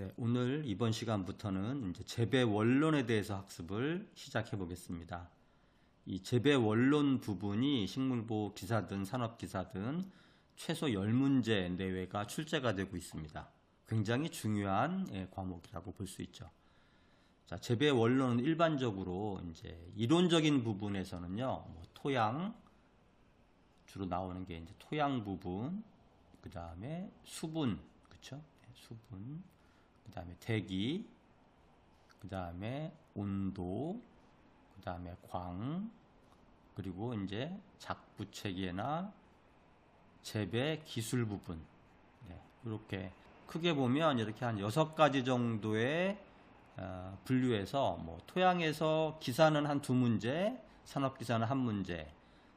네, 오늘 이번 시간부터는 이제 재배 원론에 대해서 학습을 시작해 보겠습니다. 이 재배 원론 부분이 식물보 기사든 산업기사든 최소 10문제 내외가 출제가 되고 있습니다. 굉장히 중요한 과목이라고 볼 수 있죠. 자, 재배 원론은 일반적으로 이제 이론적인 부분에서는요, 뭐 토양, 주로 나오는 게 이제 토양 부분, 그 다음에 수분, 그쵸? 수분. 그 다음에 대기, 그 다음에 온도, 그 다음에 광, 그리고 이제 작부체계나 재배 기술 부분. 이렇게 크게 보면 이렇게 한 6가지 정도의 분류해서 뭐 토양에서 기사는 한 2문제, 산업기사는 1문제,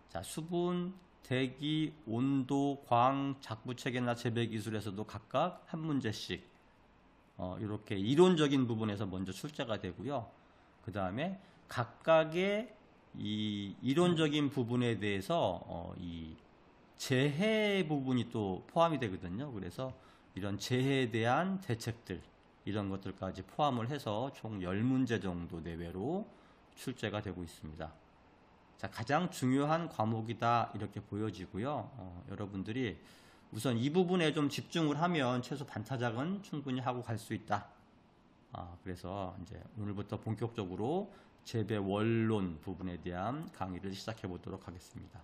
자, 수분, 대기, 온도, 광, 작부체계나 재배 기술에서도 각각 1문제씩 이렇게 이론적인 부분에서 먼저 출제가 되고요. 그 다음에 각각의 이 이론적인 부분에 대해서 이 재해 부분이 또 포함이 되거든요. 그래서 이런 재해에 대한 대책들, 이런 것들까지 포함을 해서 총 10문제 정도 내외로 출제가 되고 있습니다. 자, 가장 중요한 과목이다 이렇게 보여지고요. 여러분들이 우선 이 부분에 좀 집중을 하면 최소 반타작은 충분히 하고 갈 수 있다. 그래서 이제 오늘부터 본격적으로 재배 원론 부분에 대한 강의를 시작해 보도록 하겠습니다.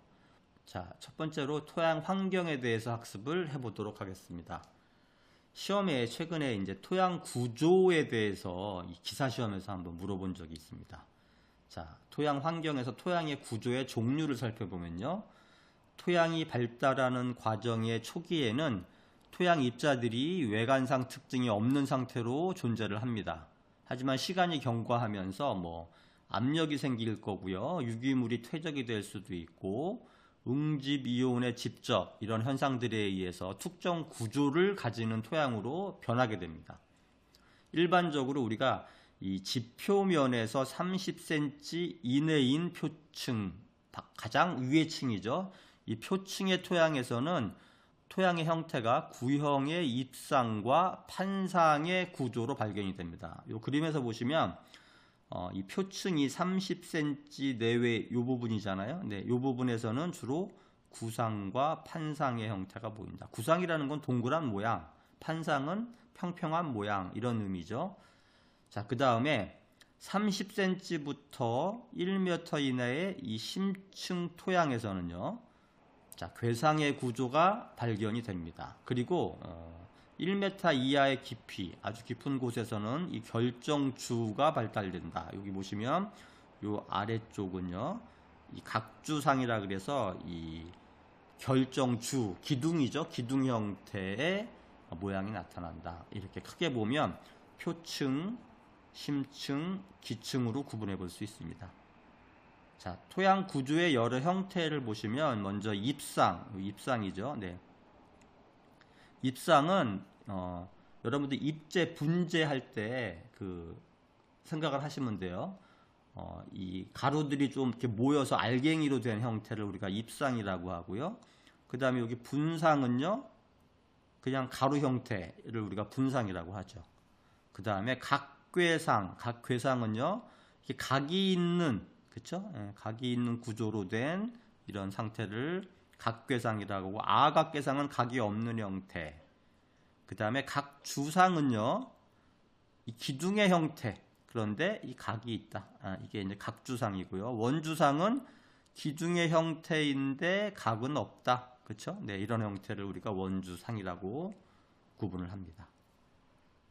자, 첫 번째로 토양 환경에 대해서 학습을 해 보도록 하겠습니다. 시험에 최근에 이제 토양 구조에 대해서 이 기사 시험에서 한번 물어본 적이 있습니다. 자, 토양 환경에서 토양의 구조의 종류를 살펴보면요. 토양이 발달하는 과정의 초기에는 토양 입자들이 외관상 특징이 없는 상태로 존재를 합니다. 하지만 시간이 경과하면서 뭐 압력이 생길 거고요. 유기물이 퇴적이 될 수도 있고 응집 이온의 집적, 이런 현상들에 의해서 특정 구조를 가지는 토양으로 변하게 됩니다. 일반적으로 우리가 이 지표면에서 30cm 이내인 표층, 가장 위의 층이죠. 이 표층의 토양에서는 토양의 형태가 구형의 입상과 판상의 구조로 발견이 됩니다. 이 그림에서 보시면 이 표층이 30cm 내외 이 부분이잖아요. 네, 이 부분에서는 주로 구상과 판상의 형태가 보인다. 구상이라는 건 동그란 모양, 판상은 평평한 모양, 이런 의미죠. 자, 그 다음에 30cm부터 1m 이내의 이 심층 토양에서는요, 자, 괴상의 구조가 발견이 됩니다. 그리고 1m 이하의 깊이, 아주 깊은 곳에서는 이 결정주가 발달된다. 여기 보시면 이 아래쪽은요, 이 각주상이라 그래서 이 결정주, 기둥이죠. 기둥 형태의 모양이 나타난다. 이렇게 크게 보면 표층, 심층, 기층으로 구분해 볼 수 있습니다. 자, 토양 구조의 여러 형태를 보시면 먼저 입상이죠. 네. 입상은 여러분들 입재 분재할 때 그 생각을 하시면 돼요. 이 가루들이 좀 이렇게 모여서 알갱이로 된 형태를 우리가 입상이라고 하고요. 그 다음에 여기 분상은요, 그냥 가루 형태를 우리가 분상이라고 하죠. 그 다음에 각괴상은요, 이렇게 각이 있는, 그쵸? 예, 각이 있는 구조로 된 이런 상태를 각괴상이라고 하고, 아각괴상은 각이 없는 형태. 그 다음에 각주상은요, 이 기둥의 형태. 그런데 이 각이 있다. 이게 이제 각주상이고요. 원주상은 기둥의 형태인데 각은 없다. 그쵸? 네, 이런 형태를 우리가 원주상이라고 구분을 합니다.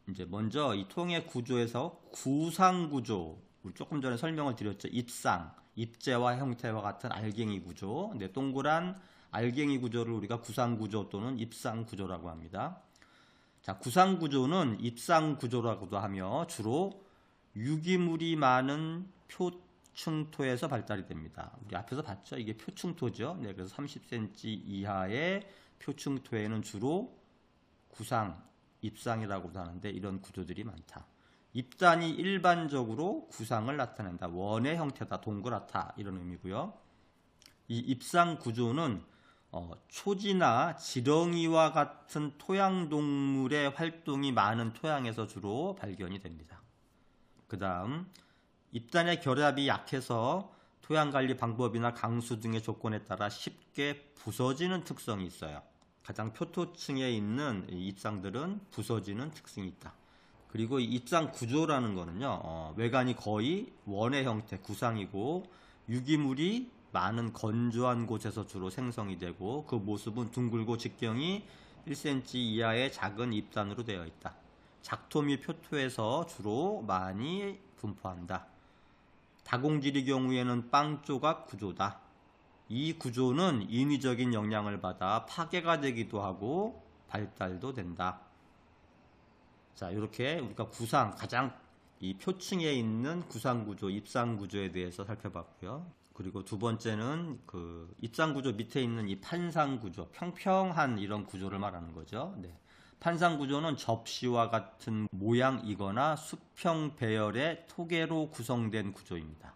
이제 먼저 이 토양의 구조에서 구상구조, 우리 조금 전에 설명을 드렸죠. 입상, 입재와 형태와 같은 알갱이 구조, 네, 동그란 알갱이 구조를 우리가 구상구조 또는 입상구조라고 합니다. 자, 구상구조는 입상구조라고도 하며 주로 유기물이 많은 표층토에서 발달이 됩니다. 우리 앞에서 봤죠? 이게 표층토죠. 네, 그래서 30cm 이하의 표층토에는 주로 구상, 입상이라고도 하는데 이런 구조들이 많다. 입단이 일반적으로 구상을 나타낸다. 원의 형태다, 동그랗다, 이런 의미고요. 이 입상 구조는 초지나 지렁이와 같은 토양동물의 활동이 많은 토양에서 주로 발견이 됩니다. 그 다음 입단의 결합이 약해서 토양관리 방법이나 강수 등의 조건에 따라 쉽게 부서지는 특성이 있어요. 가장 표토층에 있는 입상들은 부서지는 특징이 있다. 그리고 이 입상 구조라는 거는요, 외관이 거의 원의 형태, 구상이고 유기물이 많은 건조한 곳에서 주로 생성이 되고 그 모습은 둥글고 직경이 1cm 이하의 작은 입단으로 되어 있다. 작토 및 표토에서 주로 많이 분포한다. 다공질의 경우에는 빵조각 구조다. 이 구조는 인위적인 영향을 받아 파괴가 되기도 하고 발달도 된다. 자, 이렇게 우리가 구상, 가장 이 표층에 있는 구상 구조, 입상 구조에 대해서 살펴봤고요. 그리고 두 번째는 그 입상 구조 밑에 있는 이 판상 구조, 평평한 이런 구조를 말하는 거죠. 네. 판상 구조는 접시와 같은 모양이거나 수평 배열의 토개로 구성된 구조입니다.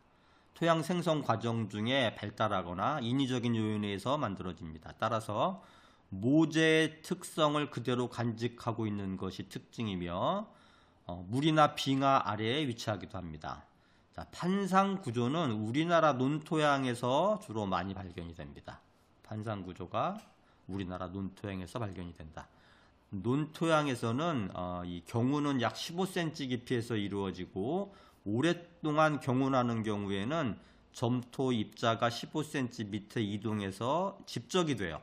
토양 생성 과정 중에 발달하거나 인위적인 요인에 의해서 만들어집니다. 따라서 모재의 특성을 그대로 간직하고 있는 것이 특징이며 물이나 빙하 아래에 위치하기도 합니다. 자, 판상 구조는 우리나라 논토양에서 주로 많이 발견이 됩니다. 판상 구조가 우리나라 논토양에서 발견이 된다. 논토양에서는 이 경운은 약 15cm 깊이에서 이루어지고 오랫동안 경운하는 경우에는 점토 입자가 15cm 밑에 이동해서 집적이 돼요.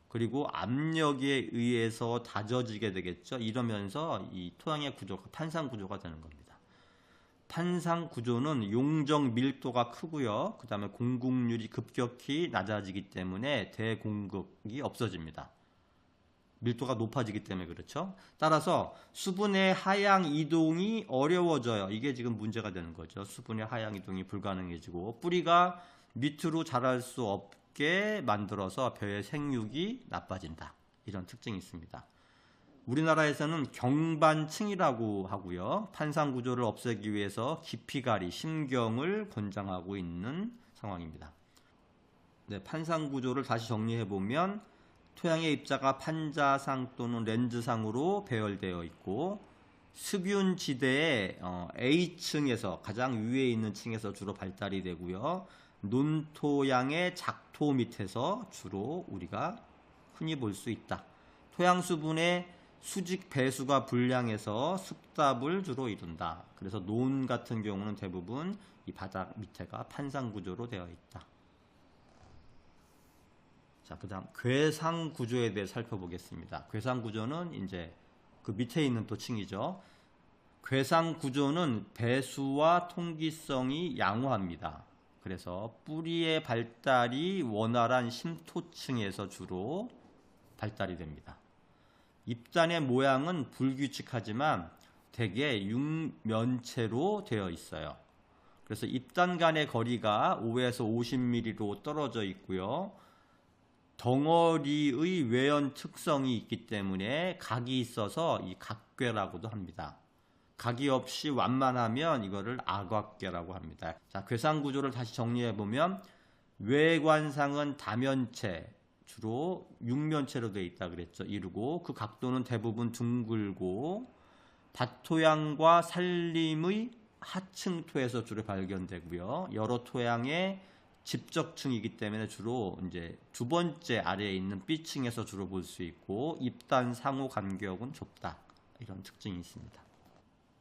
그리고 압력에 의해서 다져지게 되겠죠. 이러면서 이 토양의 구조가 판상 구조가 되는 겁니다. 판상 구조는 용적 밀도가 크고요. 그 다음에 공급률이 급격히 낮아지기 때문에 대공급이 없어집니다. 밀도가 높아지기 때문에 그렇죠. 따라서 수분의 하향 이동이 어려워져요. 이게 지금 문제가 되는 거죠. 수분의 하향 이동이 불가능해지고 뿌리가 밑으로 자랄 수 없게 만들어서 벼의 생육이 나빠진다. 이런 특징이 있습니다. 우리나라에서는 경반층이라고 하고요. 판상 구조를 없애기 위해서 깊이가리, 심경을 권장하고 있는 상황입니다. 네, 판상 구조를 다시 정리해 보면 토양의 입자가 판자상 또는 렌즈상으로 배열되어 있고 습윤 지대의 A층에서 가장 위에 있는 층에서 주로 발달이 되고요. 논토양의 작토 밑에서 주로 우리가 흔히 볼 수 있다. 토양 수분의 수직 배수가 불량해서 습답을 주로 이룬다. 그래서 논 같은 경우는 대부분 이 바닥 밑에가 판상 구조로 되어 있다. 자, 그다음 괴상 구조에 대해 살펴보겠습니다. 괴상 구조는 이제 그 밑에 있는 또 층이죠. 괴상 구조는 배수와 통기성이 양호합니다. 그래서 뿌리의 발달이 원활한 심토층에서 주로 발달이 됩니다. 입단의 모양은 불규칙하지만 대개 육면체로 되어 있어요. 그래서 입단 간의 거리가 5에서 50mm로 떨어져 있고요. 덩어리의 외연 특성이 있기 때문에 각이 있어서 이 각괴라고도 합니다. 각이 없이 완만하면 이거를 악각괴라고 합니다. 자, 괴상 구조를 다시 정리해 보면 외관상은 다면체, 주로 육면체로 되어 있다 그랬죠. 이루고 그 각도는 대부분 둥글고 밭토양과 산림의 하층토에서 주로 발견되고요. 여러 토양의 집적층이기 때문에 주로 이제 두 번째 아래에 있는 B층에서 주로 볼 수 있고 입단 상호 간격은 좁다. 이런 특징이 있습니다.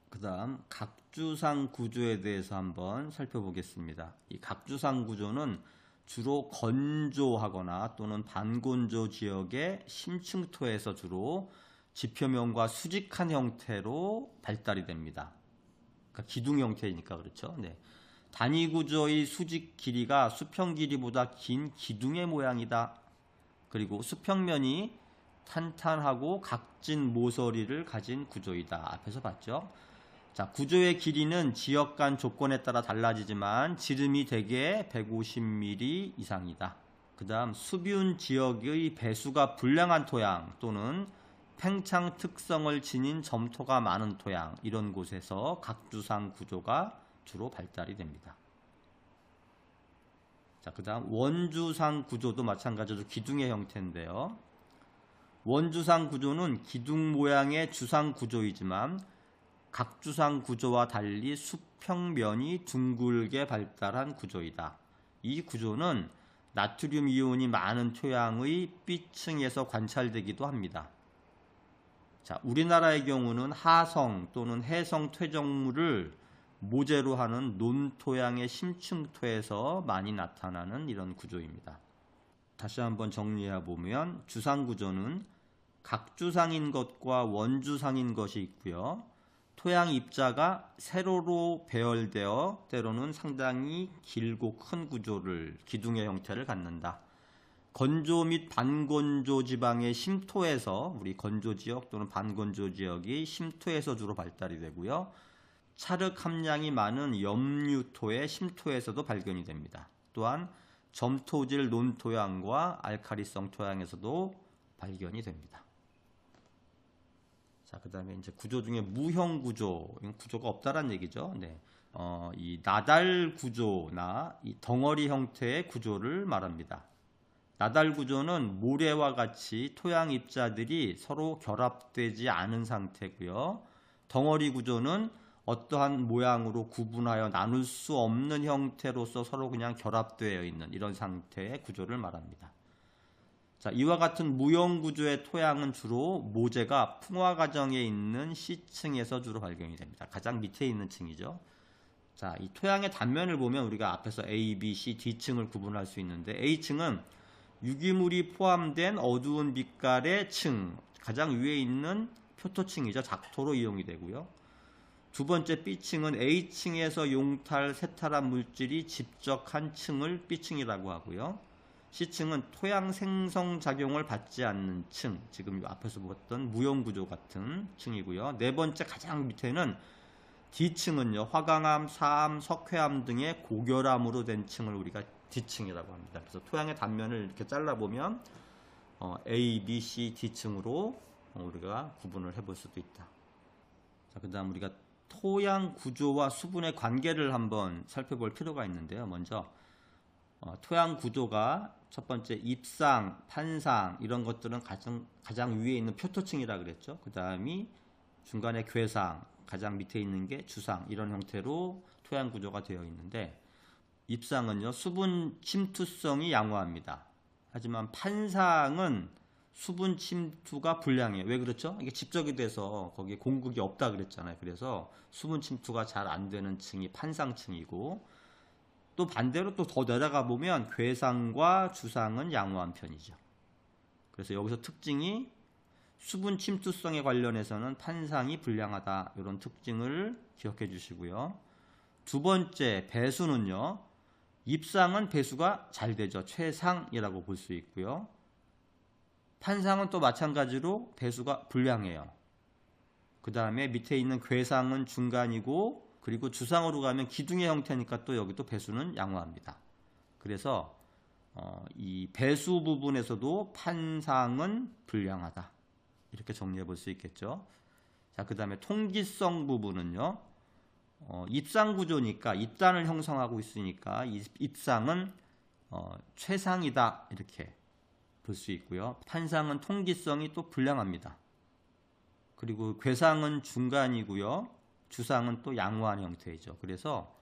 그 다음 각주상 구조에 대해서 한번 살펴보겠습니다. 이 각주상 구조는 주로 건조하거나 또는 반건조 지역의 심층토에서 주로 지표면과 수직한 형태로 발달이 됩니다. 그러니까 기둥 형태이니까 그렇죠. 네. 단위 구조의 수직 길이가 수평 길이보다 긴 기둥의 모양이다. 그리고 수평면이 탄탄하고 각진 모서리를 가진 구조이다. 앞에서 봤죠. 자, 구조의 길이는 지역 간 조건에 따라 달라지지만 지름이 대개 150mm 이상이다. 그 다음 수비운 지역의 배수가 불량한 토양 또는 팽창 특성을 지닌 점토가 많은 토양, 이런 곳에서 각주상 구조가 주로 발달이 됩니다. 자, 그 다음 원주상 구조도 마찬가지로 기둥의 형태인데요. 원주상 구조는 기둥 모양의 주상 구조이지만 각주상 구조와 달리 수평면이 둥글게 발달한 구조이다. 이 구조는 나트륨 이온이 많은 토양의 B층에서 관찰되기도 합니다. 자, 우리나라의 경우는 하성 또는 해성 퇴적물을 모재로 하는 논토양의 심층토에서 많이 나타나는 이런 구조입니다. 다시 한번 정리해 보면 주상구조는 각주상인 것과 원주상인 것이 있고요. 토양 입자가 세로로 배열되어 때로는 상당히 길고 큰 구조를 기둥의 형태를 갖는다. 건조 및 반건조 지방의 심토에서 우리 건조 지역 또는 반건조 지역이 심토에서 주로 발달이 되고요. 찰흙 함량이 많은 염류토의 심토에서도 발견이 됩니다. 또한 점토질 논토양과 알카리성 토양에서도 발견이 됩니다. 자, 그 다음에 이제 구조 중에 무형 구조, 이건 구조가 없다란 얘기죠. 네. 이 나달 구조나 이 덩어리 형태의 구조를 말합니다. 나달 구조는 모래와 같이 토양 입자들이 서로 결합되지 않은 상태고요. 덩어리 구조는 어떠한 모양으로 구분하여 나눌 수 없는 형태로서 서로 그냥 결합되어 있는 이런 상태의 구조를 말합니다. 자, 이와 같은 무형 구조의 토양은 주로 모재가 풍화 과정에 있는 C층에서 주로 발견이 됩니다. 가장 밑에 있는 층이죠. 자, 이 토양의 단면을 보면 우리가 앞에서 A, B, C, D층을 구분할 수 있는데 A층은 유기물이 포함된 어두운 빛깔의 층, 가장 위에 있는 표토층이죠. 작토로 이용이 되고요. 두 번째 B층은 A층에서 용탈, 세탈한 물질이 집적한 층을 B층이라고 하고요. C층은 토양 생성 작용을 받지 않는 층, 지금 앞에서 봤던 무형구조 같은 층이고요. 네 번째 가장 밑에는 D층은요, 화강암, 사암, 석회암 등의 고결암으로 된 층을 우리가 D층이라고 합니다. 그래서 토양의 단면을 이렇게 잘라보면 A, B, C, D층으로 우리가 구분을 해볼 수도 있다. 자, 그 다음 우리가 토양 구조와 수분의 관계를 한번 살펴볼 필요가 있는데요. 먼저 토양 구조가 첫 번째 입상, 판상 이런 것들은 가장 위에 있는 표토층이라 그랬죠. 그 다음이 중간에 괴상, 가장 밑에 있는 게 주상 이런 형태로 토양 구조가 되어 있는데 입상은요 수분 침투성이 양호합니다. 하지만 판상은 수분 침투가 불량해요. 왜 그렇죠? 이게 집적이 돼서 거기에 공급이 없다 그랬잖아요. 그래서 수분 침투가 잘 안 되는 층이 판상층이고 또 반대로 또 더 내려가 보면 괴상과 주상은 양호한 편이죠. 그래서 여기서 특징이 수분 침투성에 관련해서는 판상이 불량하다. 이런 특징을 기억해 주시고요. 두 번째 배수는요. 입상은 배수가 잘 되죠. 최상이라고 볼 수 있고요. 판상은 또 마찬가지로 배수가 불량해요. 그 다음에 밑에 있는 괴상은 중간이고 그리고 주상으로 가면 기둥의 형태니까 또 여기도 배수는 양호합니다. 그래서 이 배수 부분에서도 판상은 불량하다. 이렇게 정리해 볼 수 있겠죠. 자, 그 다음에 통기성 부분은요. 입상 구조니까 입단을 형성하고 있으니까 입상은 최상이다. 이렇게 볼 수 있고요. 판상은 통기성이 또 불량합니다. 그리고 괴상은 중간이고요. 주상은 또 양호한 형태이죠. 그래서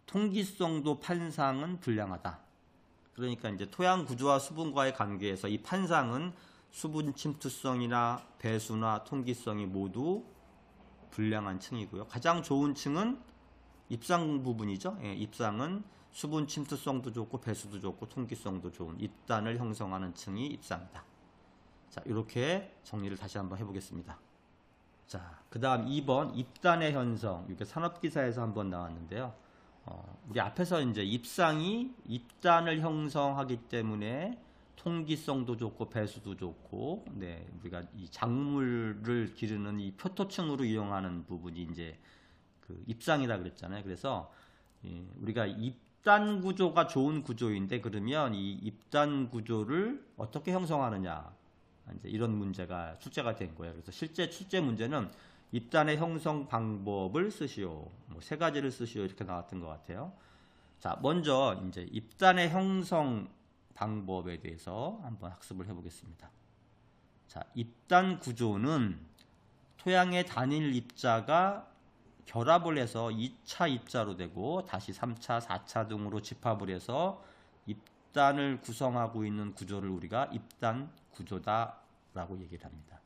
통기성도 판상은 불량하다. 그러니까 이제 토양 구조와 수분과의 관계에서 이 판상은 수분 침투성이나 배수나 통기성이 모두 불량한 층이고요. 가장 좋은 층은 입상 부분이죠. 예, 입상은 수분 침투성도 좋고 배수도 좋고 통기성도 좋은 입단을 형성하는 층이 입상이다. 자, 이렇게 정리를 다시 한번 해보겠습니다. 자, 그 다음 2번 입단의 현성. 이게 산업기사에서 한번 나왔는데요. 우리 앞에서 이제 입상이 입단을 형성하기 때문에 통기성도 좋고 배수도 좋고, 네, 우리가 이 작물을 기르는 이 표토층으로 이용하는 부분이 이제 그 입상이라 그랬잖아요. 그래서 우리가 입단 구조가 좋은 구조인데 그러면 이 입단 구조를 어떻게 형성하느냐, 이제 이런 문제가 출제가 된 거예요. 그래서 실제 출제 문제는 입단의 형성 방법을 쓰시오, 뭐 세 가지를 쓰시오 이렇게 나왔던 것 같아요. 자, 먼저 이제 입단의 형성 방법에 대해서 한번 학습을 해보겠습니다. 자, 입단 구조는 토양의 단일 입자가 결합을 해서 2차 입자로 되고 다시 3차, 4차 등으로 집합을 해서 입단을 구성하고 있는 구조를 우리가 입단 구조다라고 얘기를 합니다.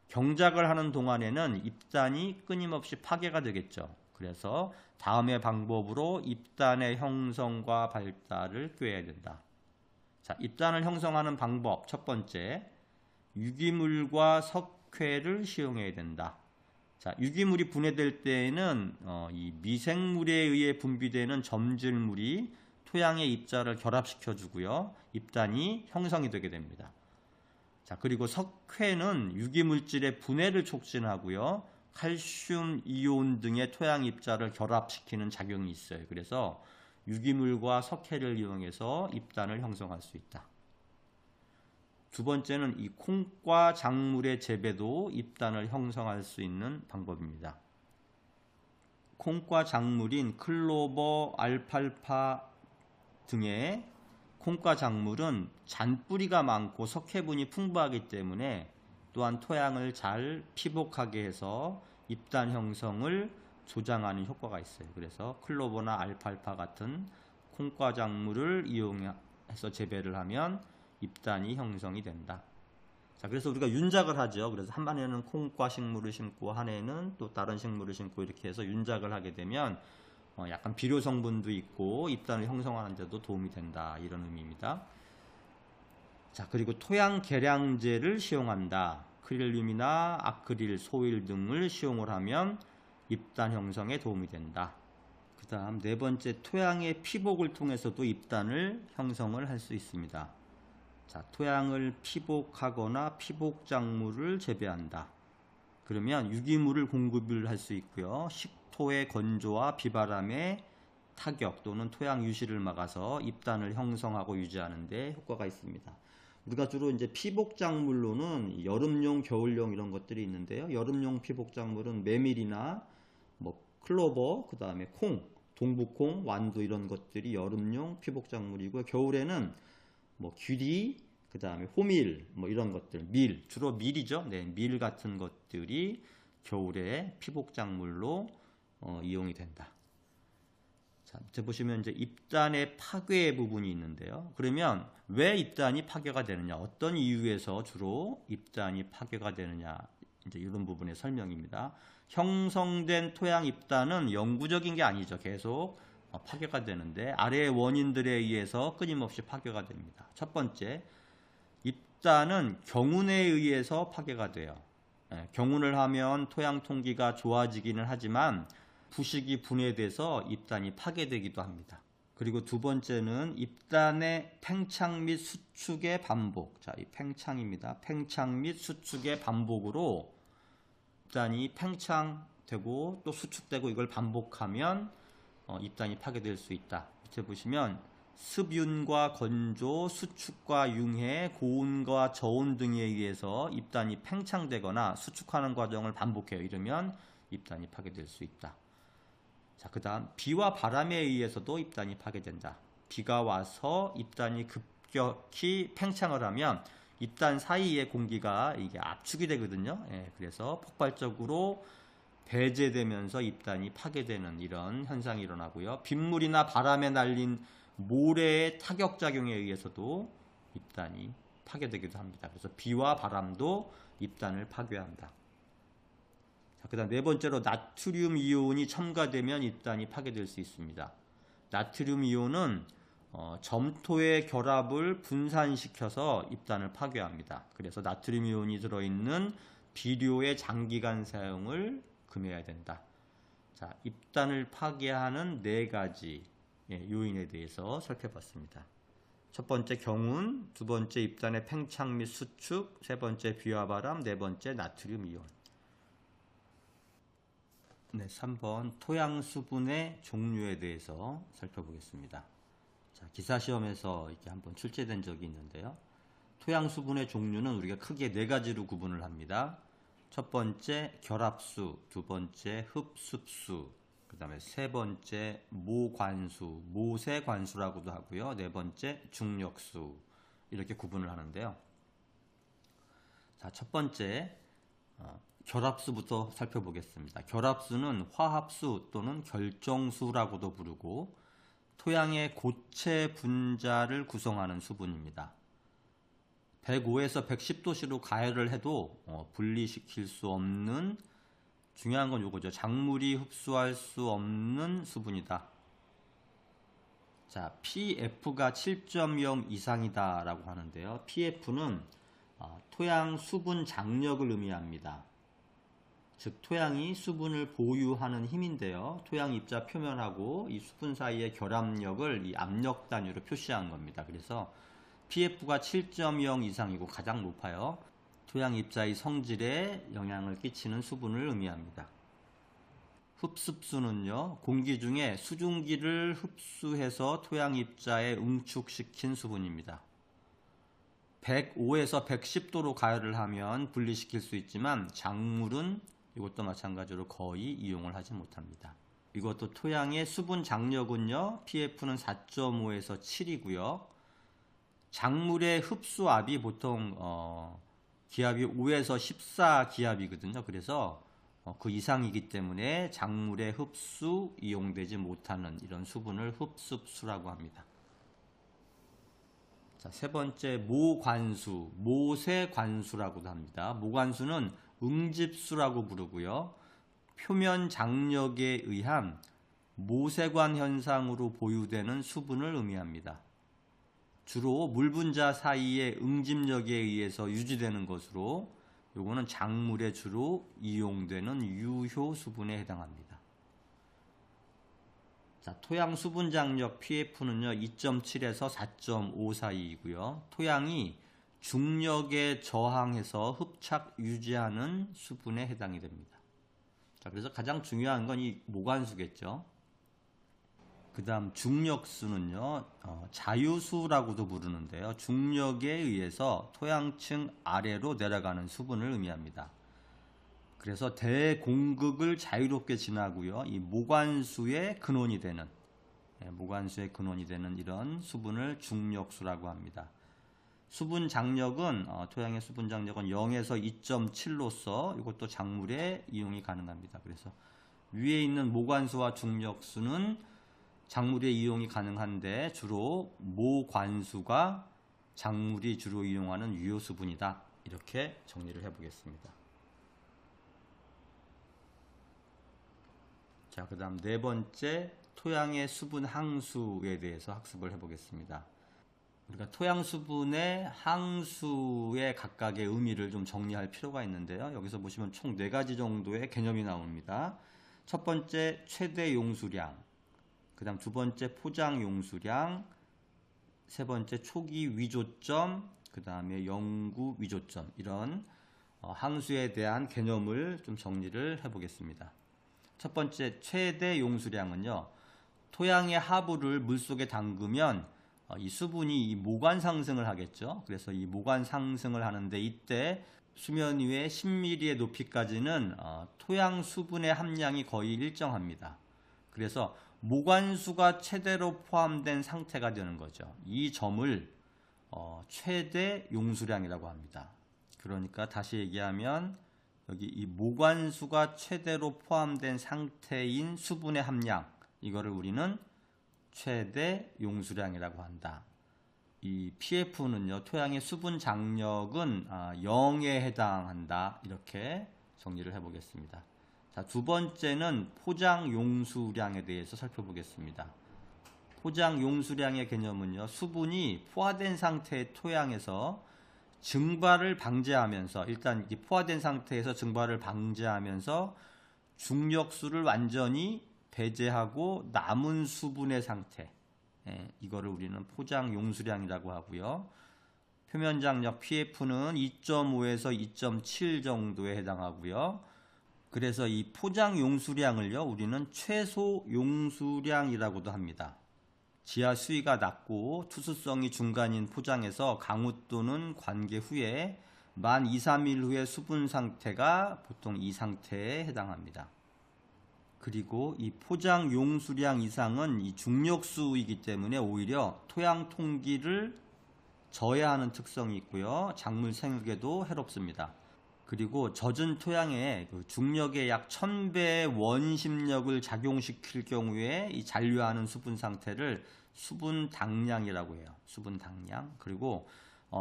경작을 하는 동안에는 입단이 끊임없이 파괴가 되겠죠. 그래서 다음의 방법으로 입단의 형성과 발달을 꾀해야 된다. 자, 입단을 형성하는 방법 첫 번째, 유기물과 석회를 시용해야 된다. 자, 유기물이 분해될 때에는 이 미생물에 의해 분비되는 점질물이 토양의 입자를 결합시켜 주고요. 입단이 형성이 되게 됩니다. 자, 그리고 석회는 유기물질의 분해를 촉진하고요. 칼슘 이온 등의 토양 입자를 결합시키는 작용이 있어요. 그래서 유기물과 석회를 이용해서 입단을 형성할 수 있다. 두 번째는 이 콩과 작물의 재배도 입단을 형성할 수 있는 방법입니다. 콩과 작물인 클로버, 알팔파 등의 콩과 작물은 잔뿌리가 많고 석회분이 풍부하기 때문에 또한 토양을 잘 피복하게 해서 입단 형성을 조장하는 효과가 있어요. 그래서 클로버나 알팔파 같은 콩과 작물을 이용해서 재배를 하면 입단이 형성이 된다. 자, 그래서 우리가 윤작을 하죠. 그래서 한 반에는 콩과 식물을 심고 한 해는 또 다른 식물을 심고 이렇게 해서 윤작을 하게 되면 약간 비료 성분도 있고 입단을 형성하는 데도 도움이 된다. 이런 의미입니다. 자, 그리고 토양 계량제를 시용한다. 크릴륨이나 아크릴, 소일 등을 시용을 하면 입단 형성에 도움이 된다. 그 다음 네 번째, 토양의 피복을 통해서도 입단을 형성을 할 수 있습니다. 자, 토양을 피복하거나 피복작물을 재배한다. 그러면 유기물을 공급을 할 수 있고요. 식토의 건조와 비바람의 타격 또는 토양 유실을 막아서 입단을 형성하고 유지하는 데 효과가 있습니다. 우리가 주로 이제 피복작물로는 여름용, 겨울용 이런 것들이 있는데요. 여름용 피복작물은 메밀이나 뭐 클로버, 그 다음에 콩, 동북콩, 완두 이런 것들이 여름용 피복작물이고요. 겨울에는 뭐 귀리, 그 다음에 호밀, 뭐 이런 것들, 밀, 주로 밀이죠. 네, 밀 같은 것들이 겨울에 피복작물로 이용이 된다. 자, 밑에 보시면 이제 입단의 파괴 부분이 있는데요. 그러면 왜 입단이 파괴가 되느냐, 어떤 이유에서 주로 입단이 파괴가 되느냐, 이제 이런 부분의 설명입니다. 형성된 토양 입단은 영구적인 게 아니죠. 계속 파괴가 되는데 아래의 원인들에 의해서 끊임없이 파괴가 됩니다. 첫 번째, 입단은 경운에 의해서 파괴가 돼요. 경운을 하면 토양 통기가 좋아지기는 하지만 부식이 분해돼서 입단이 파괴되기도 합니다. 그리고 두 번째는 입단의 팽창 및 수축의 반복. 자, 이 팽창입니다. 팽창 및 수축의 반복으로 입단이 팽창되고 또 수축되고 이걸 반복하면 입단이 파괴될 수 있다. 밑에 보시면 습윤과 건조, 수축과 융해, 고온과 저온 등에 의해서 입단이 팽창되거나 수축하는 과정을 반복해요. 이러면 입단이 파괴될 수 있다. 자, 그 다음 비와 바람에 의해서도 입단이 파괴된다. 비가 와서 입단이 급격히 팽창을 하면 입단 사이의 공기가 이게 압축이 되거든요. 그래서 폭발적으로 배제되면서 입단이 파괴되는 이런 현상이 일어나고요. 빗물이나 바람에 날린 모래의 타격작용에 의해서도 입단이 파괴되기도 합니다. 그래서 비와 바람도 입단을 파괴한다. 그 다음 네 번째로 나트륨 이온이 첨가되면 입단이 파괴될 수 있습니다. 나트륨 이온은 점토의 결합을 분산시켜서 입단을 파괴합니다. 그래서 나트륨 이온이 들어있는 비료의 장기간 사용을 금해야 된다. 자, 입단을 파괴하는 네 가지 요인에 대해서 살펴봤습니다. 첫 번째 경운, 두 번째 입단의 팽창 및 수축, 세 번째 비와 바람, 네 번째 나트륨 이온. 네, 3번 토양 수분의 종류에 대해서 살펴보겠습니다. 자, 기사시험에서 이렇게 한번 출제된 적이 있는데요. 토양 수분의 종류는 우리가 크게 네 가지로 구분을 합니다. 첫 번째 결합수, 두 번째 흡습수, 그 다음에 세 번째 모관수, 모세관수라고도 하고요. 네 번째 중력수 이렇게 구분을 하는데요. 자, 첫 번째 결합수부터 살펴보겠습니다. 결합수는 화합수 또는 결정수라고도 부르고 토양의 고체 분자를 구성하는 수분입니다. 105에서 110도씨로 가열을 해도 분리시킬 수 없는, 중요한 건 요거죠. 작물이 흡수할 수 없는 수분이다. 자, PF가 7.0 이상이다 라고 하는데요. PF는 토양 수분 장력을 의미합니다. 즉 토양이 수분을 보유하는 힘인데요. 토양 입자 표면하고 이 수분 사이의 결합력을 이 압력 단위로 표시한 겁니다. 그래서 PF가 7.0 이상이고 가장 높아요. 토양 입자의 성질에 영향을 끼치는 수분을 의미합니다. 흡습수는요, 공기 중에 수증기를 흡수해서 토양 입자에 응축시킨 수분입니다. 105에서 110도로 가열을 하면 분리시킬 수 있지만 작물은 이것도 마찬가지로 거의 이용을 하지 못합니다. 이것도 토양의 수분 장력은요, PF는 4.5에서 7이고요. 작물의 흡수압이 보통 기압이 5에서 14기압이거든요. 그래서 그 이상이기 때문에 작물의 흡수 이용되지 못하는 이런 수분을 흡습수라고 합니다. 자, 세 번째 모관수, 모세관수라고도 합니다. 모관수는 응집수라고 부르고요. 표면 장력에 의한 모세관 현상으로 보유되는 수분을 의미합니다. 주로 물 분자 사이의 응집력에 의해서 유지되는 것으로 요거는 작물에 주로 이용되는 유효 수분에 해당합니다. 자, 토양 수분 장력 PF는요 2.7에서 4.5 사이이고요. 토양이 중력에 저항해서 흡착 유지하는 수분에 해당이 됩니다. 자, 그래서 가장 중요한 건 이 모관수겠죠. 그 다음 중력수는요 자유수라고도 부르는데요. 중력에 의해서 토양층 아래로 내려가는 수분을 의미합니다. 그래서 대공극을 자유롭게 지나고요. 이 모관수의 근원이 되는 이런 수분을 중력수라고 합니다. 수분 장력은 토양의 수분 장력은 0에서 2.7로서 이것도 작물에 이용이 가능합니다. 그래서 위에 있는 모관수와 중력수는 작물에 이용이 가능한데 주로 모관수가 작물이 주로 이용하는 유효 수분이다. 이렇게 정리를 해보겠습니다. 자, 그 다음 네 번째 토양의 수분 항수에 대해서 학습을 해보겠습니다. 우리가 토양 수분의 항수의 각각의 의미를 좀 정리할 필요가 있는데요. 여기서 보시면 총 4가지 정도의 개념이 나옵니다. 첫 번째 최대 용수량, 그 다음 두 번째 포장 용수량, 세 번째 초기 위조점, 그 다음에 영구 위조점, 이런 항수에 대한 개념을 좀 정리를 해보겠습니다. 첫 번째 최대 용수량은요, 토양의 하부를 물속에 담그면 이 수분이 모관 상승을 하겠죠. 그래서 이 모관 상승을 하는데 이때 수면 위에 10mm의 높이까지는 토양 수분의 함량이 거의 일정합니다. 그래서 모관수가 최대로 포함된 상태가 되는 거죠. 이 점을 최대 용수량이라고 합니다. 그러니까 다시 얘기하면 여기 이 모관수가 최대로 포함된 상태인 수분의 함량, 이거를 우리는 최대 용수량이라고 한다. 이 PF는요, 토양의 수분 장력은 0에 해당한다. 이렇게 정리를 해보겠습니다. 자, 두 번째는 포장 용수량에 대해서 살펴보겠습니다. 포장 용수량의 개념은요, 수분이 포화된 상태의 토양에서 증발을 방지하면서, 일단 포화된 상태에서 증발을 방지하면서 중력수를 완전히 배제하고 남은 수분의 상태, 이거를 우리는 포장 용수량이라고 하고요. 표면 장력 PF는 2.5에서 2.7 정도에 해당하고요. 그래서 이 포장 용수량을요, 우리는 최소 용수량이라고도 합니다. 지하 수위가 낮고 투수성이 중간인 포장에서 강우 또는 관계 후에 만 2, 3일 후의 수분 상태가 보통 이 상태에 해당합니다. 그리고 이 포장 용수량 이상은 이 중력수이기 때문에 오히려 토양 통기를 저해하는 특성이 있고요. 작물 생육에도 해롭습니다. 그리고 젖은 토양에 그 중력의 약 1000배의 원심력을 작용시킬 경우에 이 잔류하는 수분 상태를 수분 당량이라고 해요. 수분 당량. 그리고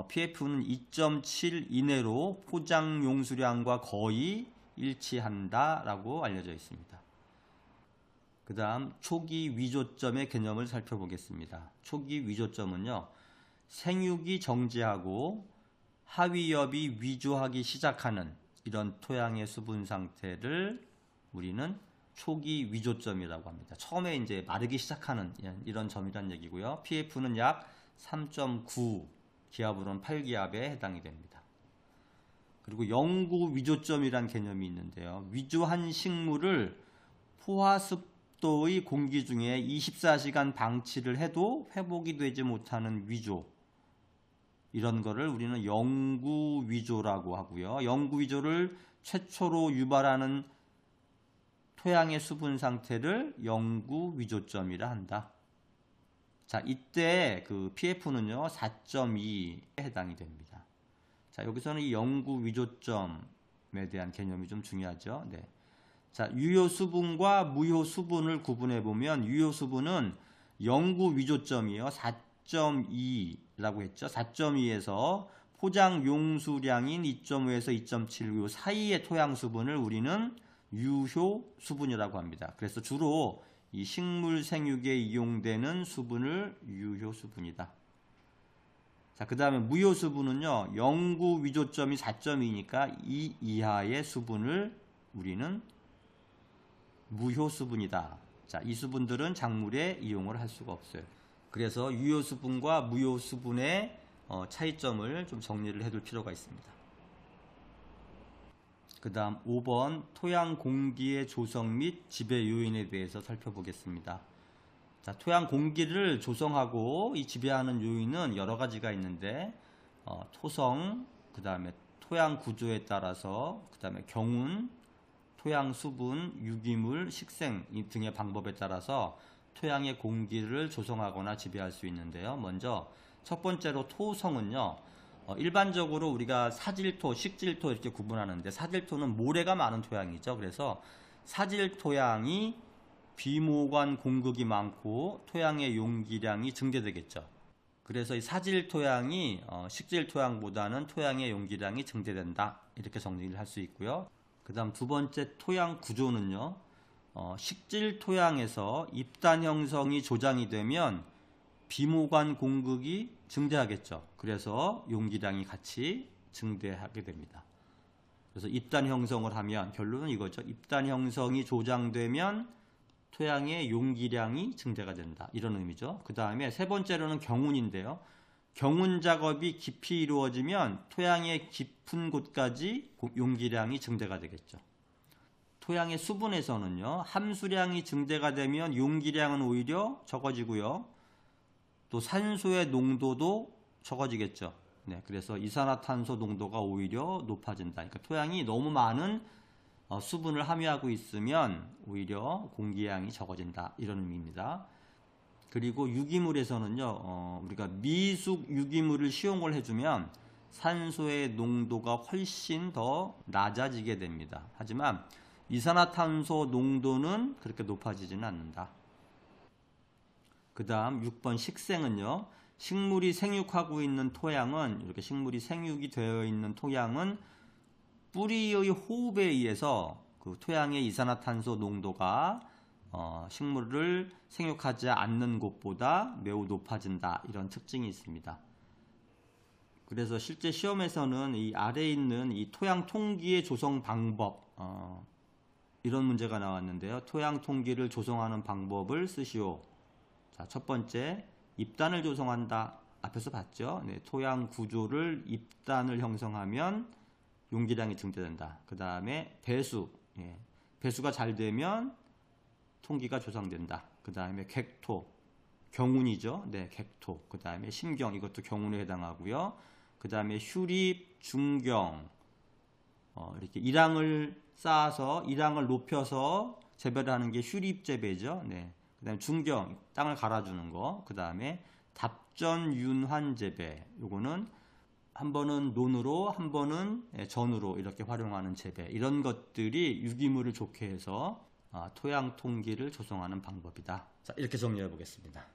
PF는 2.7 이내로 포장 용수량과 거의 일치한다라고 알려져 있습니다. 그 다음 초기 위조점의 개념을 살펴보겠습니다. 초기 위조점은요, 생육이 정지하고 하위엽이 위조하기 시작하는 이런 토양의 수분 상태를 우리는 초기 위조점이라고 합니다. 처음에 이제 마르기 시작하는 이런 점이란 얘기고요. PF는 약 3.9 기압으로는 8기압에 해당이 됩니다. 그리고 영구 위조점이란 개념이 있는데요. 위조한 식물을 포화습도의 공기 중에 24시간 방치를 해도 회복이 되지 못하는 위조, 이런 거를 우리는 영구 위조라고 하고요. 영구 위조를 최초로 유발하는 토양의 수분 상태를 영구 위조점이라 한다. 자, 이때 그 PF는요, 4.2에 해당이 됩니다. 자, 여기서는 이 영구 위조점에 대한 개념이 좀 중요하죠. 네. 자, 유효 수분과 무효 수분을 구분해 보면 유효 수분은 영구 위조점이요, 4.2라고 했죠. 4.2에서 포장 용수량인 2.5에서 2.7 사이의 토양 수분을 우리는 유효 수분이라고 합니다. 그래서 주로 이 식물 생육에 이용되는 수분을 유효 수분이다. 자, 그 다음에 무효 수분은요, 영구 위조점이 4.2니까 이 이하의 수분을 우리는 무효 수분이다. 자, 이 수분들은 작물에 이용을 할 수가 없어요. 그래서 유효 수분과 무효 수분의 차이점을 좀 정리를 해둘 필요가 있습니다. 그 다음 5번 토양 공기의 조성 및 지배 요인에 대해서 살펴보겠습니다. 자, 토양 공기를 조성하고 이 지배하는 요인은 여러 가지가 있는데 토성, 그 다음에 토양 구조에 따라서, 그 다음에 경운, 토양 수분, 유기물, 식생 등의 방법에 따라서 토양의 공기를 조성하거나 지배할 수 있는데요. 먼저 첫 번째로 토성은요, 일반적으로 우리가 사질토, 식질토 이렇게 구분하는데, 사질토는 모래가 많은 토양이죠. 그래서 사질 토양이 비모관 공급이 많고 토양의 용기량이 증대되겠죠. 그래서 이 사질 토양이 식질 토양보다는 토양의 용기량이 증대된다, 이렇게 정리를 할 수 있고요. 그 다음 두 번째 토양 구조는요, 식질 토양에서 입단 형성이 조장이 되면 비모관 공급이 증대하겠죠. 그래서 용기량이 같이 증대하게 됩니다. 그래서 입단 형성을 하면 결론은 이거죠. 입단 형성이 조장되면 토양의 용기량이 증대가 된다, 이런 의미죠. 그 다음에 세 번째로는 경운인데요. 경운 작업이 깊이 이루어지면 토양의 깊은 곳까지 용기량이 증대가 되겠죠. 토양의 수분에서는요, 함수량이 증대가 되면 용기량은 오히려 적어지고요. 또 산소의 농도도 적어지겠죠. 네, 그래서 이산화탄소 농도가 오히려 높아진다. 그러니까 토양이 너무 많은 수분을 함유하고 있으면 오히려 공기량이 적어진다, 이런 의미입니다. 그리고 유기물에서는요, 우리가 미숙 유기물을 시용을 해주면 산소의 농도가 훨씬 더 낮아지게 됩니다. 하지만 이산화탄소 농도는 그렇게 높아지지는 않는다. 그 다음 6번 식생은요, 식물이 생육하고 있는 토양은, 이렇게 식물이 생육이 되어 있는 토양은 뿌리의 호흡에 의해서 그 토양의 이산화탄소 농도가 식물을 생육하지 않는 곳보다 매우 높아진다, 이런 특징이 있습니다. 그래서 실제 시험에서는 이 아래에 있는 이 토양 통기의 조성 방법, 이런 문제가 나왔는데요. 토양 통기를 조성하는 방법을 쓰시오. 자, 첫 번째, 입단을 조성한다. 앞에서 봤죠? 네, 토양 구조를 입단을 형성하면 용기량이 증대된다. 그 다음에 배수, 배수가 잘 되면 통기가 조성된다. 그 다음에 객토, 경운이죠. 네, 객토. 그 다음에 심경, 이것도 경운에 해당하고요. 그 다음에 휴립, 중경, 이렇게 일항을 쌓아서 일항을 높여서 재배를 하는 게 휴립 재배죠. 네. 그다음에 중경, 땅을 갈아주는 거. 그다음에 답전 윤환 재배. 요거는 한 번은 논으로, 한 번은 전으로 이렇게 활용하는 재배. 이런 것들이 유기물을 좋게 해서 토양 통기를 조성하는 방법이다. 자, 이렇게 정리해 보겠습니다.